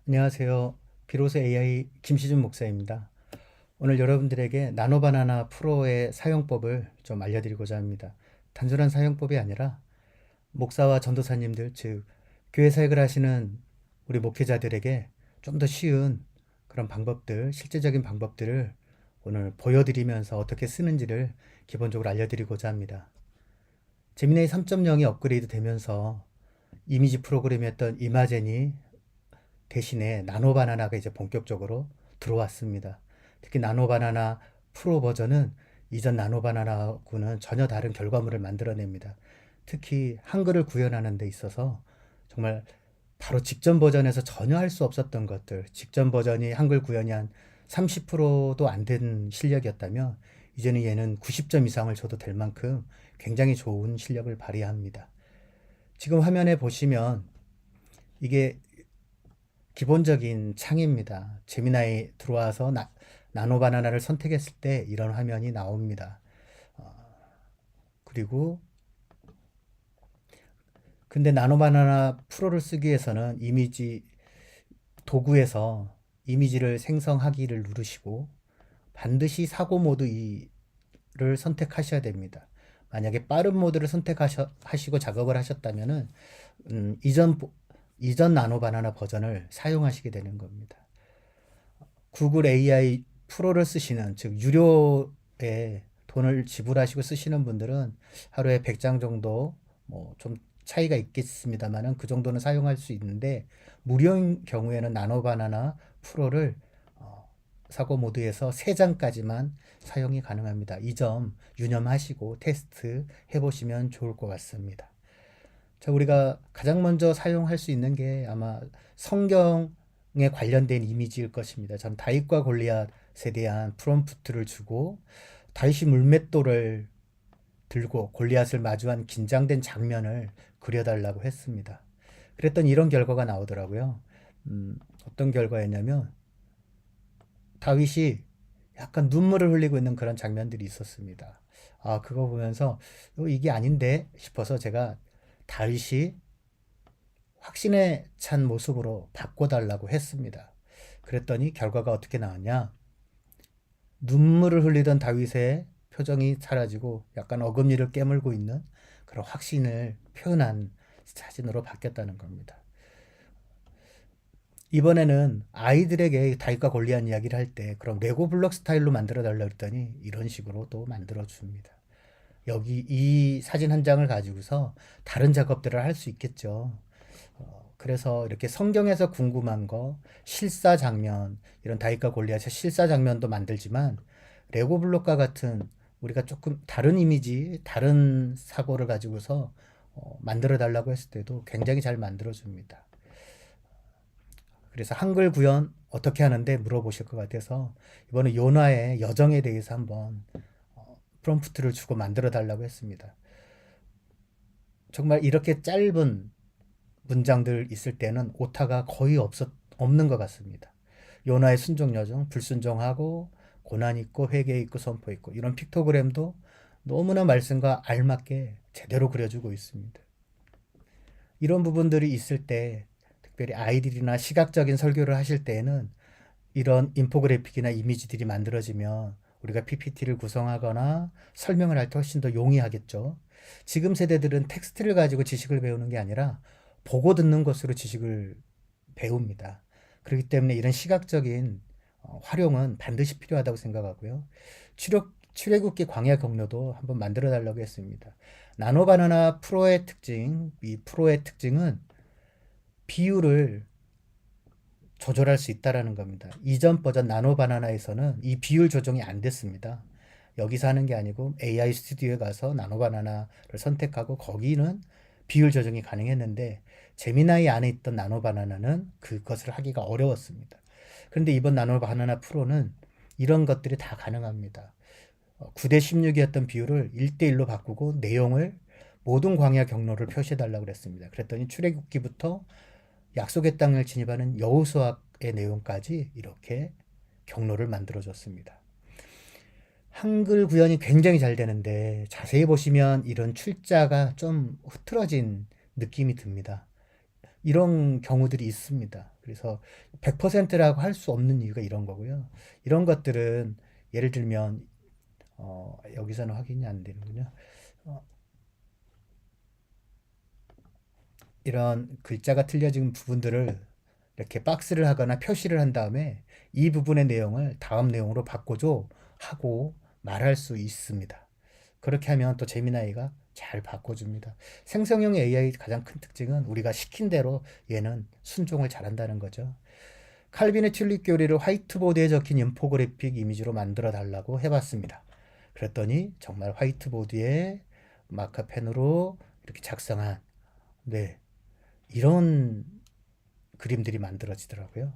안녕하세요. 비로소 AI 김시준 목사입니다. 오늘 여러분들에게 나노바나나 프로의 사용법을 좀 알려드리고자 합니다. 단순한 사용법이 아니라 목사와 전도사님들, 즉 교회 사역을 하시는 우리 목회자들에게 좀 더 쉬운 그런 방법들, 실제적인 방법들을 오늘 보여드리면서 어떻게 쓰는지를 기본적으로 알려드리고자 합니다. 제미나이 3.0이 업그레이드 되면서 이미지 프로그램이었던 이마젠이 대신에 나노바나나가 이제 본격적으로 들어왔습니다. 특히 나노바나나 프로 버전은 이전 나노바나나하고는 전혀 다른 결과물을 만들어냅니다. 특히 한글을 구현하는 데 있어서 정말 바로 직전 버전에서 전혀 할 수 없었던 것들, 직전 버전이 한글 구현이 한 30%도 안 된 실력이었다면 이제는 얘는 90점 이상을 줘도 될 만큼 굉장히 좋은 실력을 발휘합니다. 지금 화면에 보시면 이게 기본적인 창입니다. 제미나이 들어와서 나노바나나를 선택했을 때 이런 화면이 나옵니다. 어, 그리고 근데 나노바나나 프로를 쓰기 위해서는 이미지 도구에서 이미지를 생성하기를 누르시고 반드시 사고 모드 2를 선택하셔야 됩니다. 만약에 빠른 모드를 선택하시고 작업을 하셨다면은 음, 이전 이전 나노바나나 버전을 사용하시게 되는 겁니다. 구글 AI 프로를 쓰시는, 즉 유료에 돈을 지불하시고 쓰시는 분들은 하루에 100장 정도, 뭐 좀 차이가 있겠습니다만은 그 정도는 사용할 수 있는데, 무료인 경우에는 나노바나나 프로를 사고 모드에서 3장까지만 사용이 가능합니다. 이 점 유념하시고 테스트 해보시면 좋을 것 같습니다. 자, 우리가 가장 먼저 사용할 수 있는 게 아마 성경에 관련된 이미지일 것입니다. 전 다윗과 골리앗에 대한 프롬프트를 주고 다윗이 물맷돌을 들고 골리앗을 마주한 긴장된 장면을 그려달라고 했습니다. 그랬더니 이런 결과가 나오더라고요. 어떤 결과였냐면 다윗이 약간 눈물을 흘리고 있는 그런 장면들이 있었습니다. 아, 그거 보면서 이게 아닌데 싶어서 제가 다윗이 확신에 찬 모습으로 바꿔달라고 했습니다. 그랬더니 결과가 어떻게 나왔냐? 눈물을 흘리던 다윗의 표정이 사라지고 약간 어금니를 깨물고 있는 그런 확신을 표현한 사진으로 바뀌었다는 겁니다. 이번에는 아이들에게 다윗과 골리앗 이야기를 할 때 그럼 레고 블록 스타일로 만들어 달라 그랬더니 이런 식으로 또 만들어 줍니다. 여기 이 사진 한 장을 가지고서 다른 작업들을 할 수 있겠죠. 그래서 이렇게 성경에서 궁금한 거, 실사 장면, 이런 다윗과 골리앗의 실사 장면도 만들지만 레고 블록과 같은 우리가 조금 다른 이미지, 다른 사고를 가지고서 만들어 달라고 했을 때도 굉장히 잘 만들어 줍니다. 그래서 한글 구현 어떻게 하는데 물어보실 것 같아서 이번에 요나의 여정에 대해서 한번 프롬프트를 주고 만들어 달라고 했습니다. 정말 이렇게 짧은 문장들 있을 때는 오타가 거의 없는 것 같습니다. 요나의 순종 여정, 불순종하고 고난 있고 회개 있고 선포 있고 이런 픽토그램도 너무나 말씀과 알맞게 제대로 그려주고 있습니다. 이런 부분들이 있을 때 특별히 아이들이나 시각적인 설교를 하실 때에는 이런 인포그래픽이나 이미지들이 만들어지면 우리가 PPT를 구성하거나 설명을 할 때 훨씬 더 용이하겠죠. 지금 세대들은 텍스트를 가지고 지식을 배우는 게 아니라 보고 듣는 것으로 지식을 배웁니다. 그렇기 때문에 이런 시각적인 활용은 반드시 필요하다고 생각하고요. 출애굽기 광야 경로도 한번 만들어 달라고 했습니다. 나노바나나 프로의 특징, 이 프로의 특징은 비율을 조절할 수 있다라는 겁니다. 이전 버전 나노바나나에서는 이 비율 조정이 안 됐습니다. 여기서 하는 게 아니고 AI 스튜디오에 가서 나노바나나를 선택하고 거기는 비율 조정이 가능했는데 제미나이 안에 있던 나노바나나는 그것을 하기가 어려웠습니다. 그런데 이번 나노바나나 프로는 이런 것들이 다 가능합니다. 9대 16이었던 비율을 1대1로 바꾸고 내용을 모든 광야 경로를 표시해달라고 그랬습니다. 그랬더니 출애굽기부터 약속의 땅을 진입하는 여호수아의 내용까지 이렇게 경로를 만들어줬습니다. 한글 구현이 굉장히 잘 되는데 자세히 보시면 이런 출자가 좀 흐트러진 느낌이 듭니다. 이런 경우들이 있습니다. 그래서 100%라고 할 수 없는 이유가 이런 거고요. 이런 것들은 예를 들면 여기서는 확인이 안 되는군요. 어, 이런 글자가 틀려진 부분들을 이렇게 박스를 하거나 표시를 한 다음에 이 부분의 내용을 다음 내용으로 바꿔줘 하고 말할 수 있습니다. 그렇게 하면 또 제미나이가 잘 바꿔줍니다. 생성형 AI 가장 큰 특징은 우리가 시킨 대로 얘는 순종을 잘한다는 거죠. 칼빈의 튤립 교리를 화이트보드에 적힌 인포그래픽 이미지로 만들어 달라고 해봤습니다. 그랬더니 정말 화이트보드에 마커펜으로 이렇게 작성한 네, 이런 그림들이 만들어지더라고요.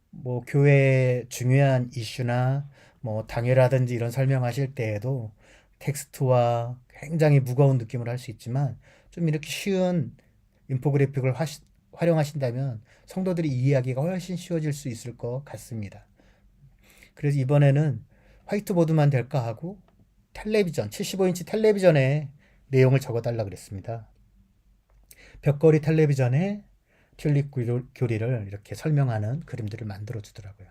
뭐 교회 중요한 이슈나 뭐 당회라든지 이런 설명하실 때에도 텍스트와 굉장히 무거운 느낌을 할 수 있지만 좀 이렇게 쉬운 인포그래픽을 활용하신다면 성도들이 이해하기가 훨씬 쉬워질 수 있을 것 같습니다. 그래서 이번에는 화이트보드만 될까 하고 텔레비전, 75인치 텔레비전에 내용을 적어달라 그랬습니다. 벽걸이 텔레비전에 튤립 교리를 이렇게 설명하는 그림들을 만들어 주더라고요.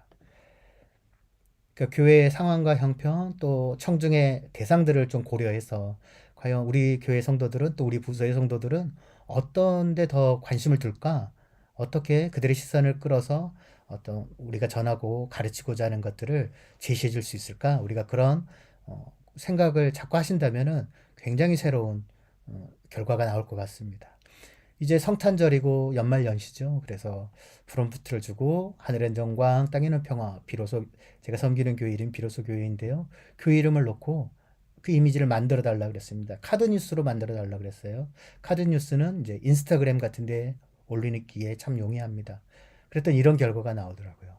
그러니까 교회의 상황과 형편 또 청중의 대상들을 좀 고려해서 과연 우리 교회 성도들은 또 우리 부서의 성도들은 어떤 데 더 관심을 둘까? 어떻게 그들의 시선을 끌어서 어떤 우리가 전하고 가르치고자 하는 것들을 제시해 줄 수 있을까? 우리가 그런 생각을 자꾸 하신다면은 굉장히 새로운 결과가 나올 것 같습니다. 이제 성탄절이고 연말연시죠. 그래서 프롬프트를 주고 하늘엔 영광 땅에는 평화 비로소 제가 섬기는 교회 이름 비로소 교회인데요. 교회 이름을 놓고 그 이미지를 만들어 달라 그랬습니다. 카드 뉴스로 만들어 달라 그랬어요. 카드 뉴스는 이제 인스타그램 같은데 올리기에 참 용이합니다. 그랬더니 이런 결과가 나오더라고요.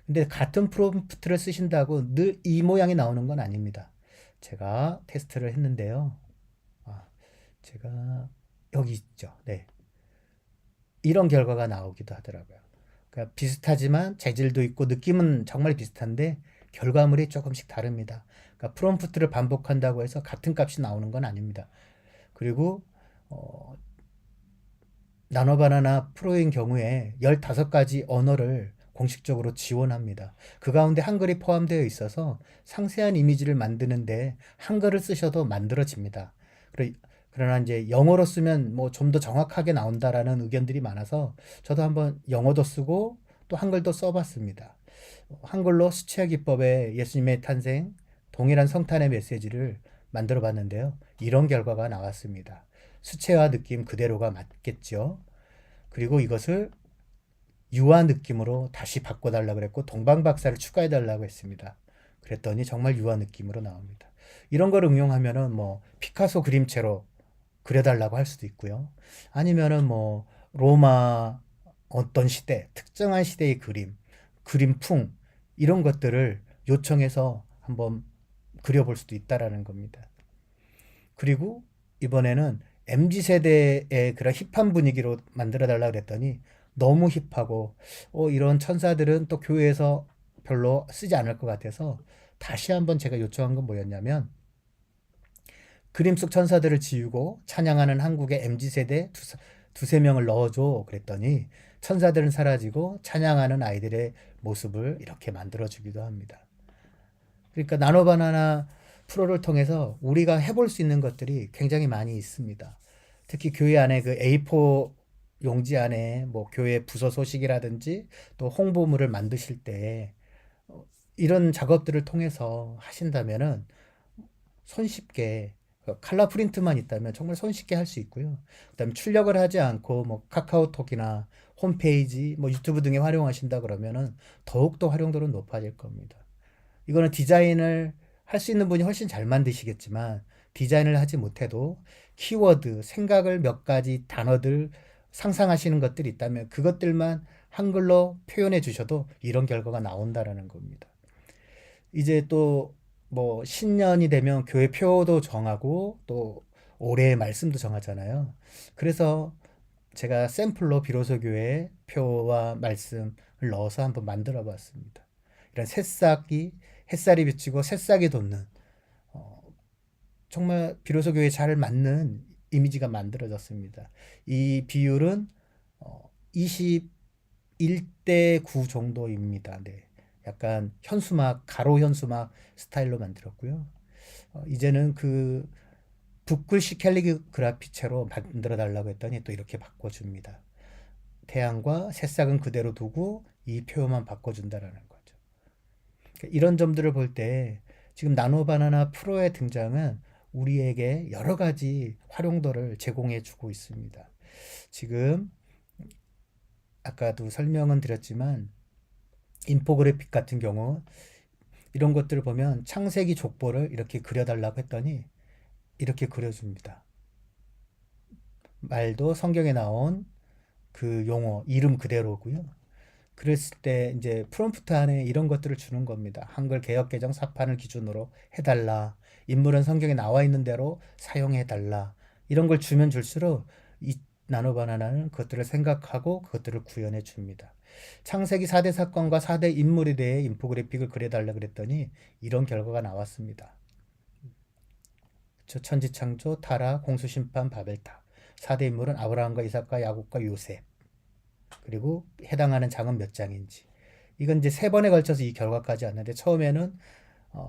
근데 같은 프롬프트를 쓰신다고 늘 이 모양이 나오는 건 아닙니다. 제가 테스트를 했는데요. 아, 제가 여기 있죠. 네. 이런 결과가 나오기도 하더라고요. 그러니까 비슷하지만 재질도 있고 느낌은 정말 비슷한데 결과물이 조금씩 다릅니다. 그러니까 프롬프트를 반복한다고 해서 같은 값이 나오는 건 아닙니다. 그리고 어, 나노바나나 프로인 경우에 15가지 언어를 공식적으로 지원합니다. 그 가운데 한글이 포함되어 있어서 상세한 이미지를 만드는데 한글을 쓰셔도 만들어집니다. 그러나 이제 영어로 쓰면 뭐 좀 더 정확하게 나온다라는 의견들이 많아서 저도 한번 영어도 쓰고 또 한글도 써봤습니다. 한글로 수채화 기법의 예수님의 탄생, 동일한 성탄의 메시지를 만들어 봤는데요. 이런 결과가 나왔습니다. 수채화 느낌 그대로가 맞겠죠. 그리고 이것을 유아 느낌으로 다시 바꿔달라 그랬고 동방박사를 추가해달라고 했습니다. 그랬더니 정말 유아 느낌으로 나옵니다. 이런 걸 응용하면은 뭐 피카소 그림체로 그려달라고 할 수도 있고요. 아니면은 뭐 로마 어떤 시대, 특정한 시대의 그림, 그림풍 이런 것들을 요청해서 한번 그려볼 수도 있다라는 겁니다. 그리고 이번에는 MZ 세대의 그런 힙한 분위기로 만들어 달라 그랬더니 너무 힙하고 이런 천사들은 또 교회에서 별로 쓰지 않을 것 같아서 다시 한번 제가 요청한 건 뭐였냐면 그림 속 천사들을 지우고 찬양하는 한국의 MZ 세대 두세 명을 넣어줘 그랬더니 천사들은 사라지고 찬양하는 아이들의 모습을 이렇게 만들어 주기도 합니다. 그러니까 나노바나나 프로를 통해서 우리가 해볼 수 있는 것들이 굉장히 많이 있습니다. 특히 교회 안에 그 A4 용지 안에 뭐 교회 부서 소식이라든지 또 홍보물을 만드실 때 이런 작업들을 통해서 하신다면은 손쉽게 칼라 프린트만 있다면 정말 손쉽게 할 수 있고요. 그다음에 출력을 하지 않고 뭐 카카오톡이나 홈페이지, 뭐 유튜브 등에 활용하신다 그러면은 더욱더 활용도는 높아질 겁니다. 이거는 디자인을 할 수 있는 분이 훨씬 잘 만드시겠지만 디자인을 하지 못해도 키워드, 생각을 몇 가지 단어들 상상하시는 것들이 있다면 그것들만 한글로 표현해 주셔도 이런 결과가 나온다라는 겁니다. 이제 또 뭐 신년이 되면 교회 표도 정하고 또 올해의 말씀도 정하잖아요. 그래서 제가 샘플로 비로소 교회 표와 말씀을 넣어서 한번 만들어 봤습니다. 이런 새싹이 햇살이 비치고 새싹이 돋는 정말 비로소 교회에 잘 맞는 이미지가 만들어졌습니다. 이 비율은 21대 9 정도입니다. 네. 약간 현수막, 가로 현수막 스타일로 만들었고요. 이제는 그 붓글씨 캘리그라피체로 만들어 달라고 했더니 또 이렇게 바꿔줍니다. 태양과 새싹은 그대로 두고 이 표현만 바꿔준다라는 거죠. 그러니까 이런 점들을 볼 때 지금 나노바나나 프로의 등장은 우리에게 여러 가지 활용도를 제공해 주고 있습니다. 지금 아까도 설명은 드렸지만 인포그래픽 같은 경우 이런 것들을 보면 창세기 족보를 이렇게 그려달라고 했더니 이렇게 그려줍니다. 말도 성경에 나온 그 용어 이름 그대로고요. 그랬을 때 이제 프롬프트 안에 이런 것들을 주는 겁니다. 한글 개역 개정 사판을 기준으로 해달라. 인물은 성경에 나와 있는 대로 사용해달라. 이런 걸 주면 줄수록 이 나노바나나는 그것들을 생각하고 그것들을 구현해 줍니다. 창세기 4대 사건과 4대 인물에 대해 인포그래픽을 그려달라 그랬더니 이런 결과가 나왔습니다. 천지창조, 타락, 공수심판, 바벨탑. 4대 인물은 아브라함과 이삭과 야곱과 요셉. 그리고 해당하는 장은 몇 장인지. 이건 이제 3번에 걸쳐서 이 결과까지 왔는데 처음에는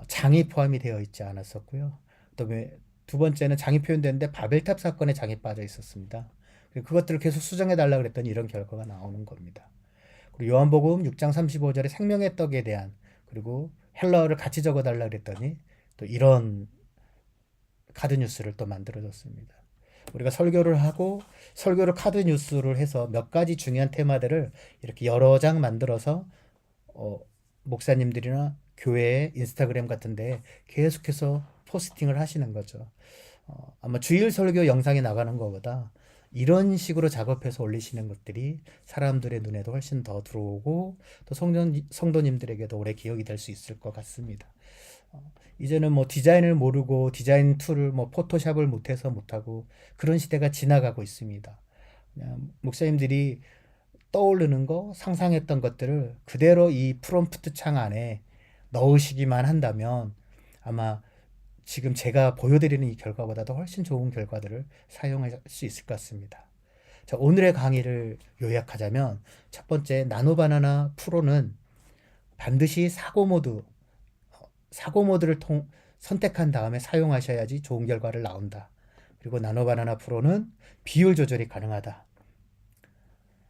장이 포함이 되어 있지 않았었고요. 그다음에 두 번째는 장이 표현되는데 바벨탑 사건에 장이 빠져 있었습니다. 그것들을 계속 수정해 달라 그랬더니 이런 결과가 나오는 겁니다. 그리고 요한복음 6장 35절에 생명의 떡에 대한 그리고 헬라어를 같이 적어 달라 그랬더니 또 이런 카드 뉴스를 또 만들어줬습니다. 우리가 설교를 하고 설교를 카드 뉴스를 해서 몇 가지 중요한 테마들을 이렇게 여러 장 만들어서 목사님들이나 교회 인스타그램 같은데 계속해서 포스팅을 하시는 거죠. 아마 주일 설교 영상에 나가는 것보다 이런 식으로 작업해서 올리시는 것들이 사람들의 눈에도 훨씬 더 들어오고 또 성도님들에게도 오래 기억이 될 수 있을 것 같습니다. 이제는 뭐 디자인을 모르고 디자인 툴을 뭐 포토샵을 못해서 못하고 그런 시대가 지나가고 있습니다. 그냥 목사님들이 떠오르는 거, 상상했던 것들을 그대로 이 프롬프트 창 안에 넣으시기만 한다면 아마 지금 제가 보여드리는 이 결과보다도 훨씬 좋은 결과들을 사용할 수 있을 것 같습니다. 자, 오늘의 강의를 요약하자면 첫 번째 나노바나나 프로는 반드시 사고 모드를 선택한 다음에 사용하셔야지 좋은 결과를 나온다. 그리고 나노바나나 프로는 비율 조절이 가능하다.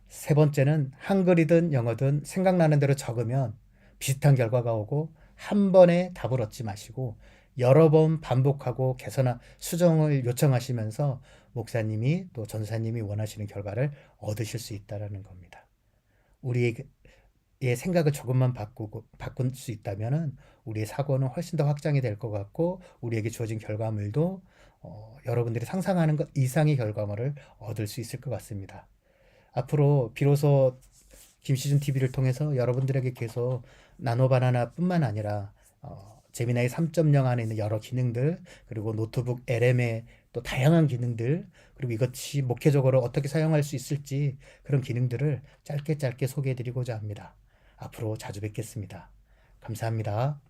세 번째는 한글이든 영어든 생각나는 대로 적으면 비슷한 결과가 오고 한 번에 답을 얻지 마시고 여러 번 반복하고 개선하 수정을 요청하시면서 목사님이 또 전사님이 원하시는 결과를 얻으실 수 있다는 겁니다. 우리의 생각을 조금만 바꿀 수 있다면 우리의 사고는 훨씬 더 확장이 될 것 같고 우리에게 주어진 결과물도 여러분들이 상상하는 것 이상의 결과물을 얻을 수 있을 것 같습니다. 앞으로 비로소 김시준 TV를 통해서 여러분들에게 계속 나노바나나뿐만 아니라 제미나이 3.0 안에 있는 여러 기능들 그리고 노트북 LM의 또 다양한 기능들 그리고 이것이 목회적으로 어떻게 사용할 수 있을지 그런 기능들을 짧게 소개해 드리고자 합니다. 앞으로 자주 뵙겠습니다. 감사합니다.